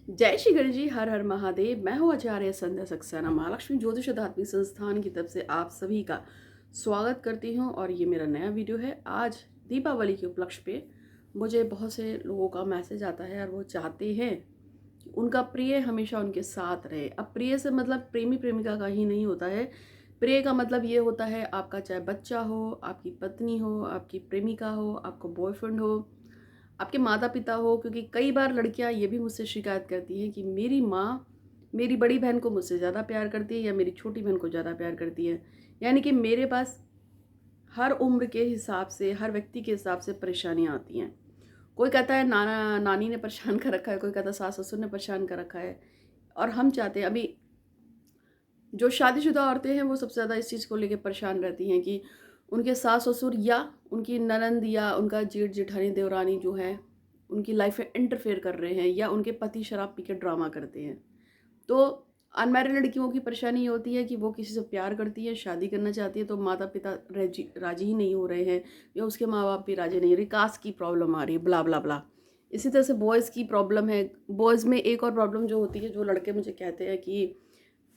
जय श्री गणेश जी। हर हर महादेव। मैं हूँ आचार्य संध्या सक्सेना महालक्ष्मी ज्योतिष धात्मिक संस्थान की तरफ से आप सभी का स्वागत करती हूँ और ये मेरा नया वीडियो है। आज दीपावली के उपलक्ष्य पे मुझे बहुत से लोगों का मैसेज आता है और वो चाहते हैं कि उनका प्रिय हमेशा उनके साथ रहे। अब प्रिय से मतलब प्रेमी प्रेमिका का ही नहीं होता है। प्रिय का मतलब ये होता है आपका चाहे बच्चा हो, आपकी पत्नी हो, आपकी प्रेमिका हो, आपको बॉयफ्रेंड हो, आपके माता पिता हो। क्योंकि कई बार लड़कियां ये भी मुझसे शिकायत करती हैं कि मेरी माँ मेरी बड़ी बहन को मुझसे ज़्यादा प्यार करती है या मेरी छोटी बहन को ज़्यादा प्यार करती है। यानी कि मेरे पास हर उम्र के हिसाब से, हर व्यक्ति के हिसाब से परेशानियाँ आती हैं। कोई कहता है नाना नानी ने परेशान कर रखा है, कोई कहता है सास ससुर ने परेशान कर रखा है। और हम चाहते हैं, अभी जो शादीशुदा औरतें हैं वो सबसे ज़्यादा इस चीज़ को लेकर परेशान रहती हैं कि उनके सास ससुर या उनकी ननंद या उनका जेठ जेठानी देवरानी जो है उनकी लाइफ में इंटरफेयर कर रहे हैं या उनके पति शराब पी के ड्रामा करते हैं। तो अनमैरिड लड़कियों की परेशानी ये होती है कि वो किसी से प्यार करती है, शादी करना चाहती है, तो माता पिता राजी राजी ही नहीं हो रहे हैं या उसके माँ बाप भी राजी नहीं हो रहे, कास्ट की प्रॉब्लम आ रही है, ब्ला ब्ला ब्ला। इसी तरह से बॉयज़ की प्रॉब्लम है। बॉयज़ में एक और प्रॉब्लम जो होती है, जो लड़के मुझे कहते हैं कि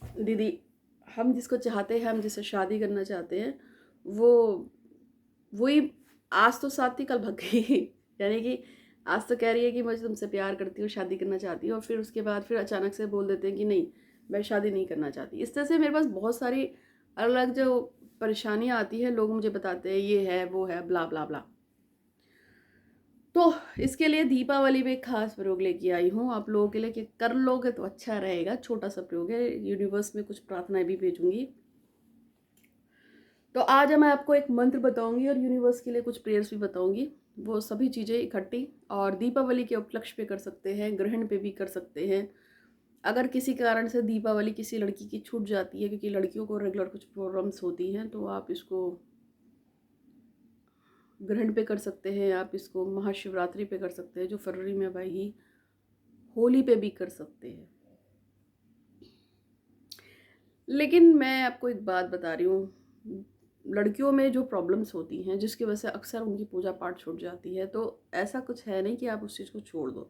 दीदी हम जिसको चाहते हैं, हम जिससे शादी करना चाहते हैं, वो वही आज तो साथ थी कल भग गई। यानी कि आज तो कह रही है कि मुझे तुमसे प्यार करती हूँ, शादी करना चाहती हूँ, और फिर उसके बाद फिर अचानक से बोल देते हैं कि नहीं, मैं शादी नहीं करना चाहती। इस तरह से मेरे पास बहुत सारी अलग अलग जो परेशानियाँ आती हैं, लोग मुझे बताते हैं ये है वो है, ब्ला ब्ला ब्ला। तो इसके लिए दीपावली में एक खास प्रयोग लेके आई हूँ आप लोगों के लिए कि कर लोगे तो अच्छा रहेगा। छोटा सा प्रयोग है, यूनिवर्स में कुछ प्रार्थनाएं भी भेजूंगी। तो आज मैं आपको एक मंत्र बताऊंगी और यूनिवर्स के लिए कुछ प्रेयर्स भी बताऊंगी। वो सभी चीज़ें इकट्ठी और दीपावली के उपलक्ष्य पे कर सकते हैं, ग्रहण पे भी कर सकते हैं। अगर किसी कारण से दीपावली किसी लड़की की छूट जाती है, क्योंकि लड़कियों को रेगुलर कुछ प्रॉब्लम्स होती हैं, तो आप इसको ग्रहण पे कर सकते हैं, आप इसको महाशिवरात्रि पे कर सकते हैं जो फरवरी में भाई, होली पे भी कर सकते हैं। लेकिन मैं आपको एक बात बता रही हूँ, लड़कियों में जो प्रॉब्लम्स होती हैं जिसकी वजह से अक्सर उनकी पूजा पाठ छूट जाती है, तो ऐसा कुछ है नहीं कि आप उस चीज़ को छोड़ दो।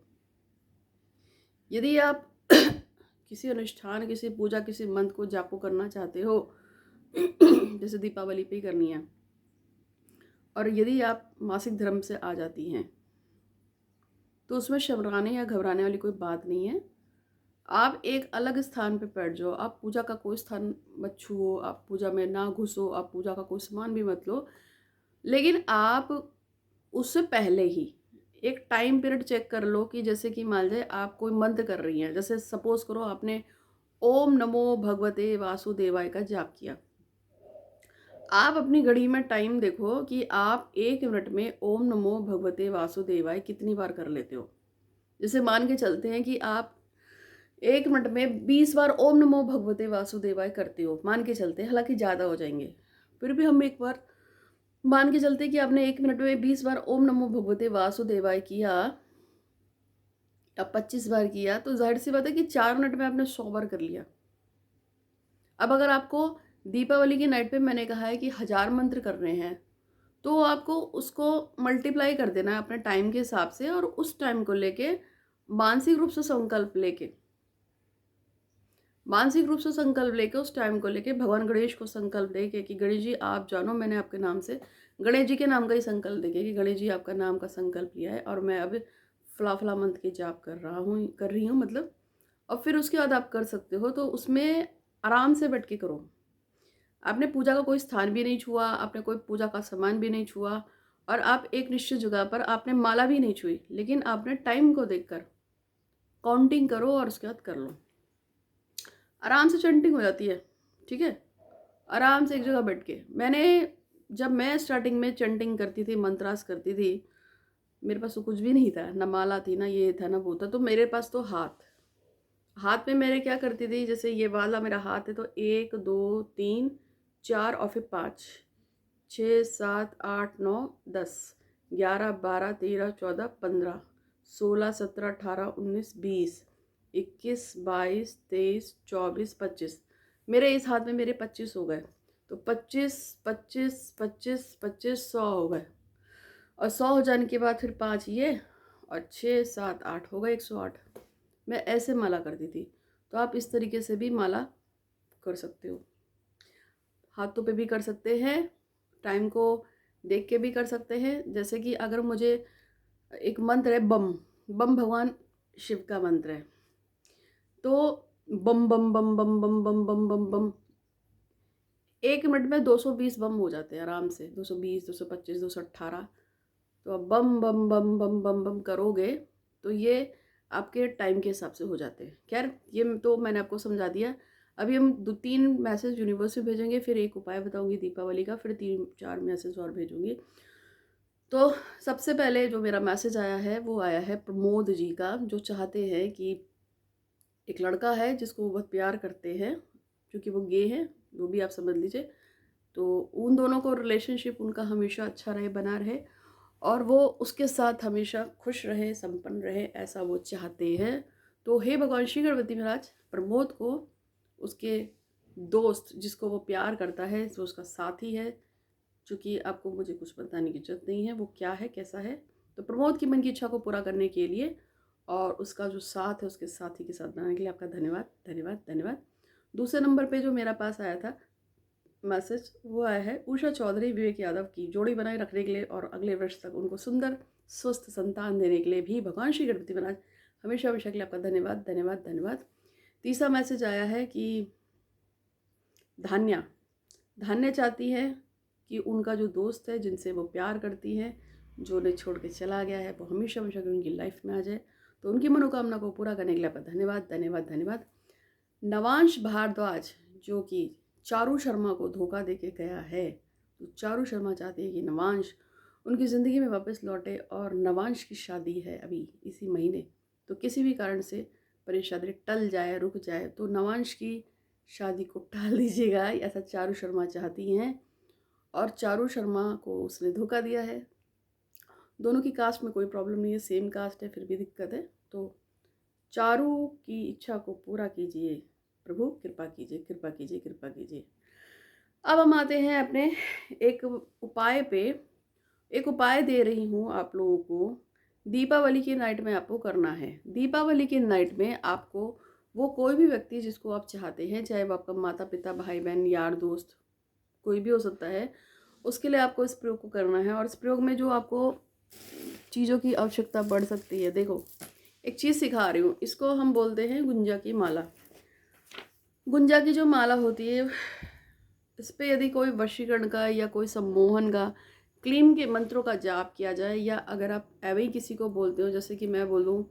यदि आप किसी अनुष्ठान, किसी पूजा, किसी मंत्र को जापू करना चाहते हो, जैसे दीपावली पे ही करनी है, और यदि आप मासिक धर्म से आ जाती हैं, तो उसमें शर्माने या घबराने वाली कोई बात नहीं है। आप एक अलग स्थान पे बैठ जाओ, आप पूजा का कोई स्थान मत छुओ, आप पूजा में ना घुसो, आप पूजा का कोई सामान भी मत लो। लेकिन आप उससे पहले ही एक टाइम पीरियड चेक कर लो कि जैसे कि मान लीजिए आप कोई मंत्र कर रही हैं, जैसे सपोज करो आपने ओम नमो भगवते वासुदेवाय का जाप किया। आप अपनी घड़ी में टाइम देखो कि आप 1 मिनट में ओम नमो भगवते वासुदेवाय कितनी बार कर लेते हो। जैसे मान के चलते हैं कि आप 1 मिनट में 20 बार ओम नमो भगवते वासुदेवाय करते हो, मान के चलते हैं, हालांकि ज़्यादा हो जाएंगे, फिर भी हम एक बार मान के चलते हैं कि आपने 1 मिनट में 20 बार ओम नमो भगवते वासुदेवाय किया, अब 25 बार किया, तो जाहिर सी बात है कि 4 मिनट में आपने 100 बार कर लिया। अब अगर आपको दीपावली की नाइट पे मैंने कहा है कि 1000 मंत्र करने हैं, तो आपको उसको मल्टीप्लाई कर देना है अपने टाइम के हिसाब से, और उस टाइम को लेके मानसिक रूप से संकल्प लेके, मानसिक रूप से संकल्प लेके, उस टाइम को लेके भगवान गणेश को संकल्प देके कि गणेश जी आप जानो मैंने आपके नाम से, गणेश जी के नाम का ही संकल्प देके कि गणेश जी आपका नाम का संकल्प लिया है और मैं अब फला फला मंत्र की जाप कर रही हूँ मतलब। और फिर उसके बाद आप कर सकते हो, तो उसमें आराम से बैठ के करो। आपने पूजा का कोई स्थान भी नहीं छुआ, आपने कोई पूजा का सामान भी नहीं छुआ, और आप एक निश्चित जगह पर आपने माला भी नहीं छुई, लेकिन आपने टाइम को देखकर काउंटिंग करो और उसके बाद कर लो। आराम से चैंटिंग हो जाती है, ठीक है, आराम से एक जगह बैठ के। जब मैं स्टार्टिंग में चैंटिंग करती थी, मंत्रास करती थी, मेरे पास तो कुछ भी नहीं था, ना माला थी, ना ये था, ना वो था, तो मेरे पास तो हाथ हाथ में मेरे क्या करती थी, जैसे ये वाला मेरा हाथ है, तो 1 2 3 4 और फिर 5 6 7 8 9 10 11 12 13 14 15 16 17 18 19 20 21 22 23 24 25, मेरे इस हाथ में मेरे 25 हो गए। तो 25 25 25 25 100 हो गए, और 100 हो जाने के बाद फिर 5 ये, और 6 7 8 हो गए 108। मैं ऐसे माला करती थी। तो आप इस तरीके से भी माला कर सकते हो, हाथों पे भी कर सकते हैं, टाइम को देख के भी कर सकते हैं। जैसे कि अगर मुझे एक मंत्र है बम, बम भगवान शिव का मंत्र है, तो बम बम बम बम बम बम बम बम बम 1 मिनट में 220 बम हो जाते हैं आराम से, 220, 225, 218। तो अब बम बम बम बम बम बम करोगे तो ये आपके टाइम के हिसाब से हो जाते हैं। खैर ये तो मैंने आपको समझा दिया। अभी हम 2-3 मैसेज यूनिवर्स में भेजेंगे, फिर एक उपाय बताऊंगी दीपावली का, फिर 3-4 मैसेज और भेजूंगी। तो सबसे पहले जो मेरा मैसेज आया है वो आया है प्रमोद जी का, जो चाहते हैं कि एक लड़का है जिसको वो बहुत प्यार करते हैं, क्योंकि वो गे हैं, वो भी आप समझ लीजिए। तो उन दोनों को रिलेशनशिप उनका हमेशा अच्छा रहे, बना रहे, और वो उसके साथ हमेशा खुश रहे, संपन्न रहे, ऐसा वो चाहते हैं। तो हे भगवान श्री गणपति महाराज, प्रमोद को उसके दोस्त जिसको वो प्यार करता है, जो उसका साथी है, चूँकि आपको मुझे कुछ बताने की ज़रूरत नहीं है वो क्या है कैसा है, तो प्रमोद की मन की इच्छा को पूरा करने के लिए और उसका जो साथ है उसके साथी के साथ बनाने के लिए आपका धन्यवाद धन्यवाद धन्यवाद। दूसरे नंबर पे जो मेरा पास आया था मैसेज वो आया है उषा चौधरी विवेक यादव की जोड़ी बनाए रखने के लिए और अगले वर्ष तक उनको सुंदर स्वस्थ संतान देने के लिए भी भगवान श्री गणपति महाराज हमेशा हमेशा के लिए आपका धन्यवाद धन्यवाद धन्यवाद। तीसरा मैसेज आया है कि धान्या धान्या चाहती है कि उनका जो दोस्त है जिनसे वो प्यार करती है, जो उन्हें छोड़ के चला गया है, वो हमेशा हमेशा के उनकी लाइफ में आ जाए। तो उनकी मनोकामना को पूरा करने के लिए आपका धन्यवाद धन्यवाद धन्यवाद। नवांश भारद्वाज जो कि चारू शर्मा को धोखा दे के गया है, तो चारू शर्मा चाहती है कि नवांश उनकी ज़िंदगी में वापस लौटे, और नवांश की शादी है अभी इसी महीने, तो किसी भी कारण से परेशानी टल जाए, रुक जाए, तो नवांश की शादी को टाल दीजिएगा, ऐसा चारू शर्मा चाहती हैं। और चारू शर्मा को उसने धोखा दिया है। दोनों की कास्ट में कोई प्रॉब्लम नहीं है, सेम कास्ट है, फिर भी दिक्कत है। तो चारू की इच्छा को पूरा कीजिए प्रभु, कृपा कीजिए कृपा कीजिए कृपा कीजिए। अब हम आते हैं अपने एक उपाय पे। एक उपाय दे रही हूँ आप लोगों को, दीपावली की नाइट में आपको करना है। दीपावली की नाइट में आपको वो कोई भी व्यक्ति जिसको आप चाहते हैं, चाहे वो आपका माता पिता, भाई बहन, यार दोस्त, कोई भी हो सकता है, उसके लिए आपको इस प्रयोग को करना है। और इस प्रयोग में जो आपको चीज़ों की आवश्यकता पड़ सकती है, देखो एक चीज़ सिखा रही हूँ, इसको हम बोलते हैं गुंजा की माला। गुंजा की जो माला होती है, इस पर यदि कोई वशीकरण का या कोई सम्मोहन का क्लीम के मंत्रों का जाप किया जाए, या अगर आप ऐवे ही किसी को बोलते हो, जैसे कि मैं बोलूँ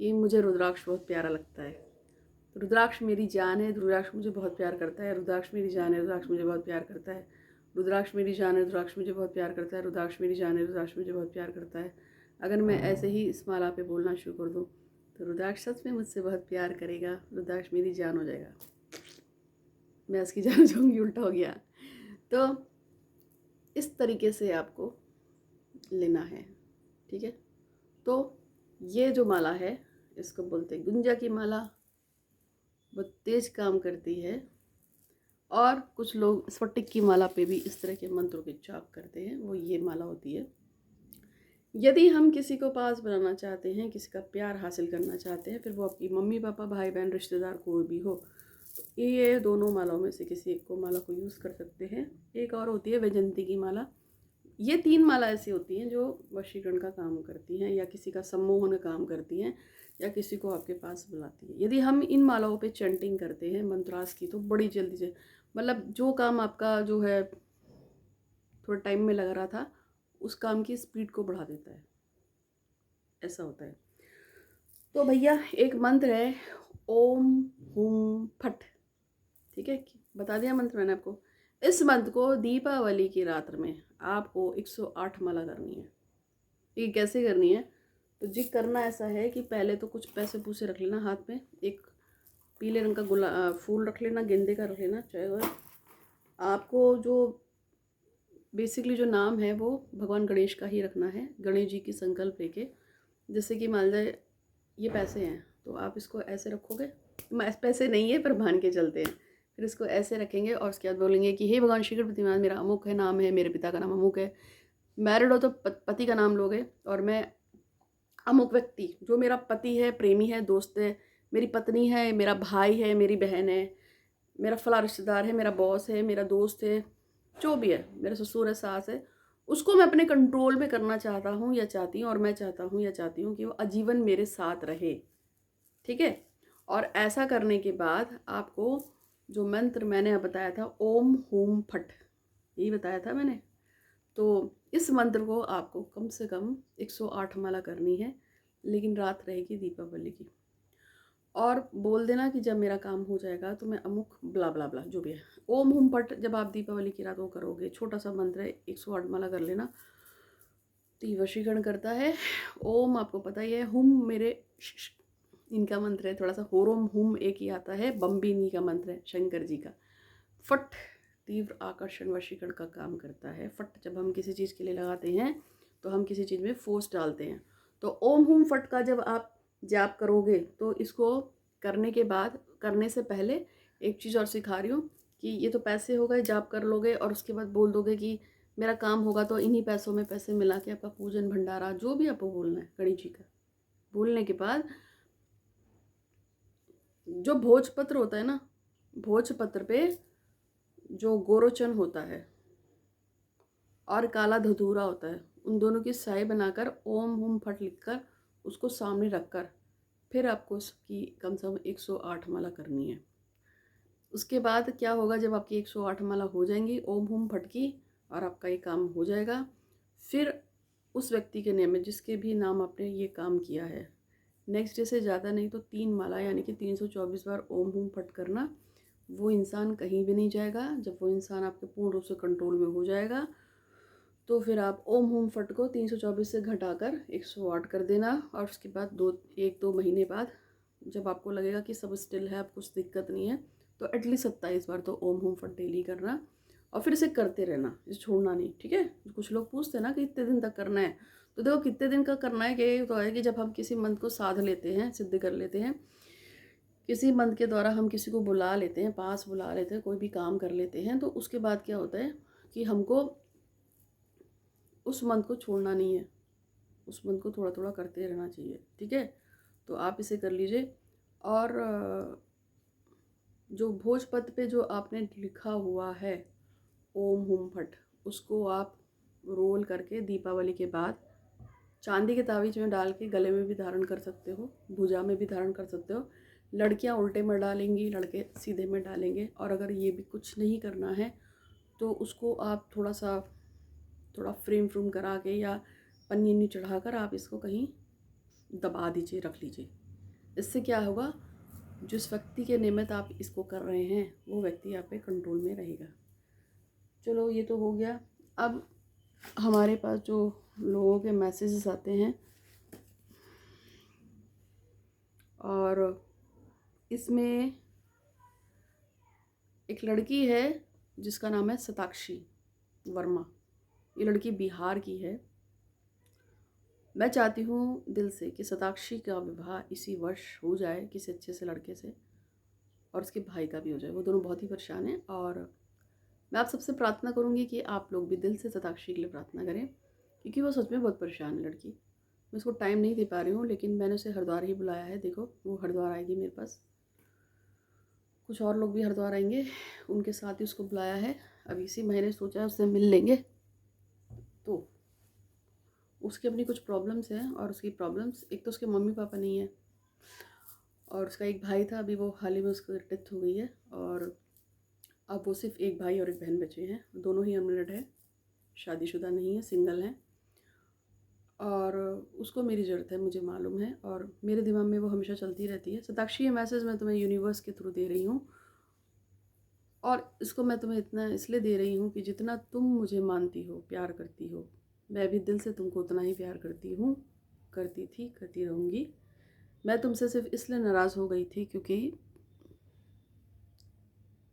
कि मुझे रुद्राक्ष बहुत प्यारा लगता है, रुद्राक्ष मेरी जान है, रुद्राक्ष मुझे बहुत प्यार करता है, रुद्राक्ष मेरी जान है, रुद्राक्ष मुझे बहुत प्यार करता है, रुद्राक्ष मेरी जान है, रुद्राक्ष मुझे बहुत प्यार करता है, रुद्राक्ष मेरी जान है, रुद्राक्ष मुझे बहुत प्यार करता है। अगर मैं ऐसे ही इस माला पे बोलना शुरू कर दूँ तो रुद्राक्ष सच में मुझसे बहुत प्यार करेगा, रुद्राक्ष मेरी जान हो जाएगा, मैं उसकी जान हो जाऊँगी, उल्टा हो गया। तो इस तरीके से आपको लेना है, ठीक है। तो ये जो माला है इसको बोलते हैं गुंजा की माला, बहुत तेज काम करती है। और कुछ लोग स्फटिक की माला पे भी इस तरह के मंत्रों के जाप करते हैं, वो ये माला होती है। यदि हम किसी को पास बनाना चाहते हैं, किसी का प्यार हासिल करना चाहते हैं, फिर वो आपकी मम्मी पापा, भाई बहन, रिश्तेदार कोई भी हो, तो ये दोनों मालाओं में से किसी एक को माला को यूज़ कर सकते हैं। एक और होती है वैजयंती की माला। ये 3 माला ऐसी होती हैं जो वशीकरण का काम करती हैं, या किसी का सम्मोहन का काम करती हैं, या किसी को आपके पास बुलाती हैं। यदि हम इन मालाओं पे चैंटिंग करते हैं मंत्रास की, तो बड़ी जल्दी से, मतलब जो काम आपका जो है थोड़ा टाइम में लग रहा था, उस काम की स्पीड को बढ़ा देता है, ऐसा होता है। तो भैया एक मंत्र है ओम हुम फट, ठीक है, बता दिया मंत्र मैंने आपको। इस मंत्र को दीपावली की रात में आपको 108 माला करनी है। ये कैसे करनी है, तो जी करना ऐसा है कि पहले तो कुछ पैसे पूसे रख लेना हाथ में, एक पीले रंग का फूल रख लेना, गेंदे का रख लेना, चाहे आपको जो बेसिकली जो नाम है वो भगवान गणेश का ही रखना है, गणेश जी की संकल्प लेके। जैसे कि मान जाए ये पैसे हैं, तो आप इसको ऐसे रखोगे, पैसे नहीं है पर मान के चलते हैं, फिर इसको ऐसे रखेंगे और उसके बाद बोलेंगे कि हे भगवान श्री गणपति महाराज, मेरा अमुक है नाम है, मेरे पिता का नाम अमुक है, मैरिड हो तो पति का नाम लोगे, और मैं अमुक व्यक्ति जो मेरा पति है, प्रेमी है, दोस्त है, मेरी पत्नी है, मेरा भाई है, मेरी बहन है, मेरा फला रिश्तेदार है, मेरा बॉस है, मेरा दोस्त है, जो भी है, मेरे ससुर है, सास है, उसको मैं अपने कंट्रोल में करना चाहता हूँ या चाहती हूँ, और मैं चाहता हूँ या चाहती हूँ कि वो आजीवन मेरे साथ रहे। ठीक है। और ऐसा करने के बाद आपको जो मंत्र मैंने बताया था, ओम हुम फट, यही बताया था मैंने। तो इस मंत्र को आपको कम से कम 108 माला करनी है, लेकिन रात रहेगी दीपावली की। और बोल देना कि जब मेरा काम हो जाएगा तो मैं अमुक ब्ला ब्ला ब्ला जो भी है। ओम हुम पट जब आप दीपावली की रात को करोगे, छोटा सा मंत्र है, 108 माला कर लेना, तो ये वशीकरण करता है। ओम आपको पता ही है, हुम मेरे इनका मंत्र है, थोड़ा सा होरोम हुम एक ही आता है, बम्बिनी का मंत्र है शंकर जी का। फट तीव्र आकर्षण वशीकरण का काम करता है। फट जब हम किसी चीज़ के लिए लगाते हैं तो हम किसी चीज़ में फोर्स डालते हैं। तो ओम हुम फट का जब आप जाप करोगे तो इसको करने के बाद, करने से पहले एक चीज़ और सिखा रही हूँ कि ये तो पैसे हो गए, जाप कर लोगे और उसके बाद बोल दोगे कि मेरा काम होगा तो इन्हीं पैसों में पैसे मिला के आपका पूजन भंडारा जो भी आपको बोलना है गणेश जी का, बोलने के बाद जो भोजपत्र होता है ना, भोजपत्र पे जो गोरोचन होता है और काला धतूरा होता है, उन दोनों की साई बनाकर ओम हुम फट लिखकर उसको सामने रखकर फिर आपको उसकी कम से कम 108 माला करनी है। उसके बाद क्या होगा, जब आपकी 108 माला हो जाएंगी ओम हुम फट की, और आपका ये काम हो जाएगा, फिर उस व्यक्ति के नेम में जिसके भी नाम आपने ये काम किया है, नेक्स्ट डे से ज़्यादा नहीं तो 3 माला यानी कि 324 बार ओम हुम फट करना। वो इंसान कहीं भी नहीं जाएगा। जब वो इंसान आपके पूर्ण रूप से कंट्रोल में हो जाएगा तो फिर आप ओम होम फट को 324 से घटाकर 108 कर देना। और उसके बाद 1-2 महीने बाद जब आपको लगेगा कि सब स्टिल है, अब कुछ दिक्कत नहीं है, तो एटलीस्ट 27 बार तो ओम होम फट डेली करना, और फिर इसे करते रहना, इसे छोड़ना नहीं। ठीक है। कुछ लोग पूछते हैं ना कि कितने दिन तक करना है, तो देखो कितने दिन का करना है कि तो है कि जब हम किसी मंत्र को साध लेते हैं, सिद्ध कर लेते हैं, किसी मंत्र के द्वारा हम किसी को बुला लेते हैं, पास बुला लेते हैं, कोई भी काम कर लेते हैं, तो उसके बाद क्या होता है कि हमको उस मंत्र को छोड़ना नहीं है, उस मंत्र को थोड़ा थोड़ा करते रहना चाहिए। ठीक है। तो आप इसे कर लीजिए। और जो भोजपत्र पे जो आपने लिखा हुआ है ओम हुम फट, उसको आप रोल करके दीपावली के बाद चांदी के तावीज में डाल के गले में भी धारण कर सकते हो, भुजा में भी धारण कर सकते हो। लड़कियां उल्टे में डालेंगी, लड़के सीधे में डालेंगे। और अगर ये भी कुछ नहीं करना है तो उसको आप थोड़ा फ्रेम फ्रूम करा के या पन्नी वन्नी चढ़ाकर आप इसको कहीं दबा दीजिए, रख लीजिए। इससे क्या होगा, जिस व्यक्ति के निमित्त आप इसको कर रहे हैं वो व्यक्ति आप पे कंट्रोल में रहेगा। चलो ये तो हो गया। अब हमारे पास जो लोगों के मैसेजेस आते हैं, और इसमें एक लड़की है जिसका नाम है शताक्षी वर्मा। ये लड़की बिहार की है। मैं चाहती हूँ दिल से कि शताक्षी का विवाह इसी वर्ष हो जाए किसी अच्छे से लड़के से, और उसके भाई का भी हो जाए। वो दोनों बहुत ही परेशान हैं, और मैं आप सबसे प्रार्थना करूँगी कि आप लोग भी दिल से शताक्षी के लिए प्रार्थना करें, क्योंकि वो सच में बहुत परेशान है लड़की। मैं उसको टाइम नहीं दे पा रही हूँ, लेकिन मैंने उसे हरिद्वार ही बुलाया है। देखो वो हरिद्वार आएगी मेरे पास, कुछ और लोग भी हरिद्वार आएंगे, उनके साथ ही उसको बुलाया है। अब इसी महीने सोचा है उससे मिल लेंगे। तो उसकी अपनी कुछ प्रॉब्लम्स हैं, और उसकी प्रॉब्लम्स, एक तो उसके मम्मी पापा नहीं है, और उसका एक भाई था, अभी वो हाल ही में उसकी डेथ हो गई है, और अब वो सिर्फ एक भाई और एक बहन बचे हैं। दोनों ही अनमेरिड है, शादीशुदा नहीं है, सिंगल हैं। और उसको मेरी ज़रूरत है, मुझे मालूम है, और मेरे दिमाग में वो हमेशा चलती रहती है। शताक्षी, ये मैसेज मैं तुम्हें यूनिवर्स के थ्रू दे रही हूँ, और इसको मैं तुम्हें इतना इसलिए दे रही हूँ कि जितना तुम मुझे मानती हो, प्यार करती हो, मैं भी दिल से तुमको उतना ही प्यार करती हूँ, करती थी, करती रहूँगी। मैं तुमसे सिर्फ इसलिए नाराज़ हो गई थी क्योंकि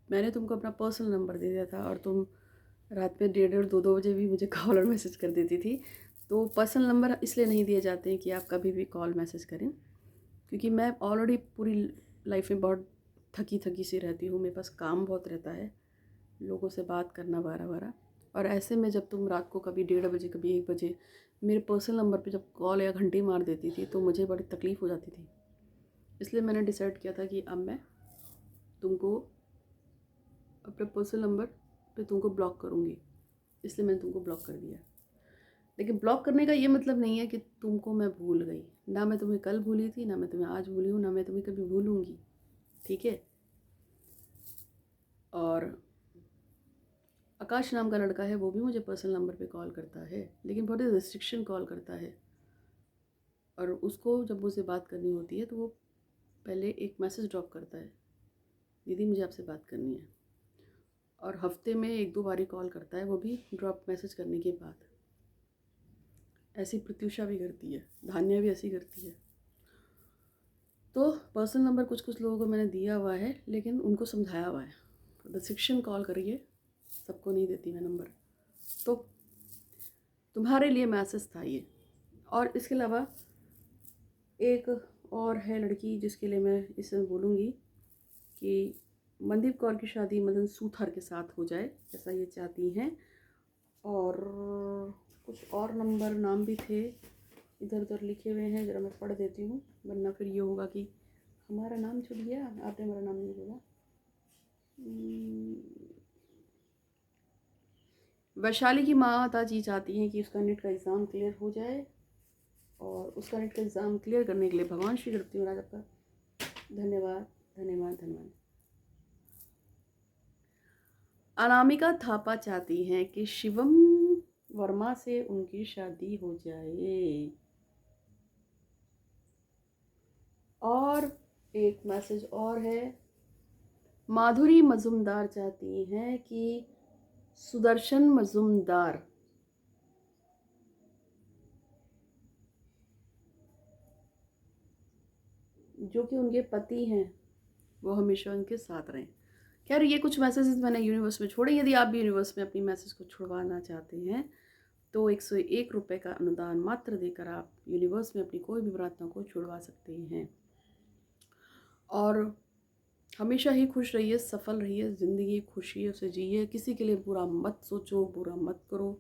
मैंने तुमको अपना पर्सनल नंबर दे दिया था, और तुम रात में 1:30-2-2 बजे भी मुझे कॉल और मैसेज कर देती थी। तो पर्सनल नंबर इसलिए नहीं दिए जाते हैं कि आप कभी भी कॉल मैसेज करें, क्योंकि मैं ऑलरेडी पूरी लाइफ में बहुत थकी थकी सी रहती हूँ। मेरे पास काम बहुत रहता है, लोगों से बात करना 12-12, और ऐसे में जब तुम रात को कभी 1:30 बजे, कभी 1 बजे मेरे पर्सनल नंबर पे जब कॉल या घंटी मार देती थी तो मुझे बड़ी तकलीफ़ हो जाती थी। इसलिए मैंने डिसाइड किया था कि अब मैं तुमको अपने पर्सनल नंबर पे तुमको ब्लॉक करूँगी, इसलिए मैंने तुमको ब्लॉक कर दिया। लेकिन ब्लॉक करने का ये मतलब नहीं है कि तुमको मैं भूल गई। ना मैं तुम्हें कल भूली थी, ना मैं तुम्हें आज भूली हूँ, ना मैं तुम्हें कभी भूलूँगी, ठीक है। और आकाश नाम का लड़का है, वो भी मुझे पर्सनल नंबर पे कॉल करता है, लेकिन बहुत ही रिस्ट्रिक्शन कॉल करता है। और उसको जब मुझसे बात करनी होती है तो वो पहले एक मैसेज ड्रॉप करता है, दीदी मुझे आपसे बात करनी है। और हफ्ते में 1-2 बार ही कॉल करता है, वो भी ड्रॉप मैसेज करने के बाद। ऐसी प्रत्युषा भी करती है, धान्या भी ऐसी करती है। तो पर्सनल नंबर कुछ कुछ लोगों को मैंने दिया हुआ है, लेकिन उनको समझाया हुआ है रिस्ट्रिक्शन कॉल करिए, सबको नहीं देती मैं नंबर। तो तुम्हारे लिए मैसेज था ये। और इसके अलावा एक और है लड़की जिसके लिए मैं इसमें बोलूँगी कि मनदीप कौर की शादी मदन सूथर के साथ हो जाए, ऐसा ये चाहती हैं। और कुछ और नंबर नाम भी थे इधर उधर लिखे हुए हैं, ज़रा मैं पढ़ देती हूँ, वरना फिर ये होगा कि हमारा नाम छूट गया, आपने हमारा नाम नहीं बोला। वैशाली की माता जी चाहती हैं कि उसका नेट का एग्ज़ाम क्लियर हो जाए, और उसका नेट का एग्ज़ाम क्लियर करने के लिए भगवान श्री करती हूँ राज आपका धन्यवाद धन्यवाद धन्यवाद। अनामिका थापा चाहती हैं कि शिवम वर्मा से उनकी शादी हो जाए। और एक मैसेज और है, माधुरी मजुमदार चाहती हैं कि सुदर्शन मजुमदार जो कि उनके पति हैं वो हमेशा उनके साथ रहें। खैर ये कुछ मैसेजेस मैंने यूनिवर्स में छोड़े। यदि आप भी यूनिवर्स में अपनी मैसेज को छुड़वाना चाहते हैं तो 101 रुपये का अनुदान मात्र देकर आप यूनिवर्स में अपनी कोई भी प्रार्थना को छुड़वा सकते हैं। और हमेशा ही खुश रहिए, सफल रहिए, ज़िंदगी खुशियों से जिए, किसी के लिए बुरा मत सोचो, बुरा मत करो।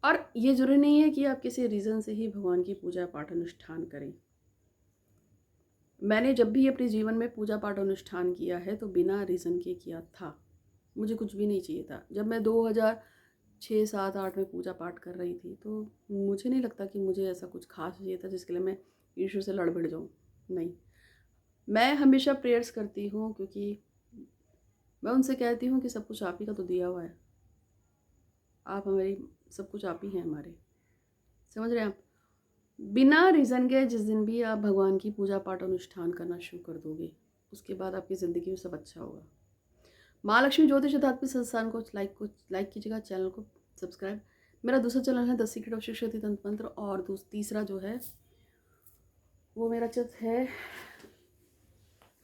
और ये ज़रूरी नहीं है कि आप किसी रीज़न से ही भगवान की पूजा पाठ अनुष्ठान करें। मैंने जब भी अपने जीवन में पूजा पाठ अनुष्ठान किया है तो बिना रीज़न के किया था, मुझे कुछ भी नहीं चाहिए था। जब मैं 2006, 7, 8 में पूजा पाठ कर रही थी तो मुझे नहीं लगता कि मुझे ऐसा कुछ खास चाहिए था जिसके लिए मैं ईश्वर से लड़ भिड़ जाऊँ। नहीं, मैं हमेशा प्रेयर्स करती हूँ क्योंकि मैं उनसे कहती हूँ कि सब कुछ आप ही का तो दिया हुआ है, आप हमारी सब कुछ आप ही हैं हमारे, समझ रहे हैं आप। बिना रीज़न के जिस दिन भी आप भगवान की पूजा पाठ अनुष्ठान करना शुरू कर दोगे, उसके बाद आपकी ज़िंदगी में सब अच्छा होगा। माँ लक्ष्मी ज्योतिष आध्यात्मिक संस्थान को लाइक कीजिएगा, चैनल को सब्सक्राइब। मेरा दूसरा चैनल है द सीक्रेट ऑफ शिवशक्ति तंत्र मंत्र, और तीसरा जो है वो मेरा है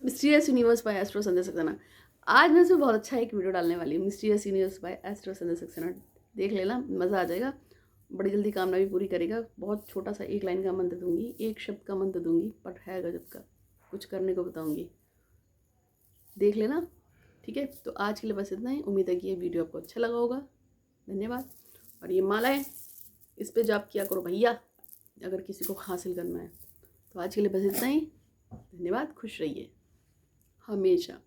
mysterious universe by astro Sanjay Saxena. आज मैं इसमें बहुत अच्छा एक वीडियो डालने वाली हूँ, mysterious universe by astro Sanjay Saxena. देख लेना, मज़ा आ जाएगा, बड़ी जल्दी कामना भी पूरी करेगा। बहुत छोटा सा एक लाइन का मंत्र दूंगी, एक शब्द का मंत्र दूंगी, बट है गजब का, कुछ करने को बताऊंगी, देख लेना, ठीक है। तो आज के लिए बस इतना ही। उम्मीद है कि ये वीडियो आपको अच्छा लगा होगा। धन्यवाद। और ये मालाएं, इस पे जाप किया करो भैया, अगर किसी को हासिल करना है। तो आज के लिए बस इतना ही। धन्यवाद, खुश रहिए हमेशा।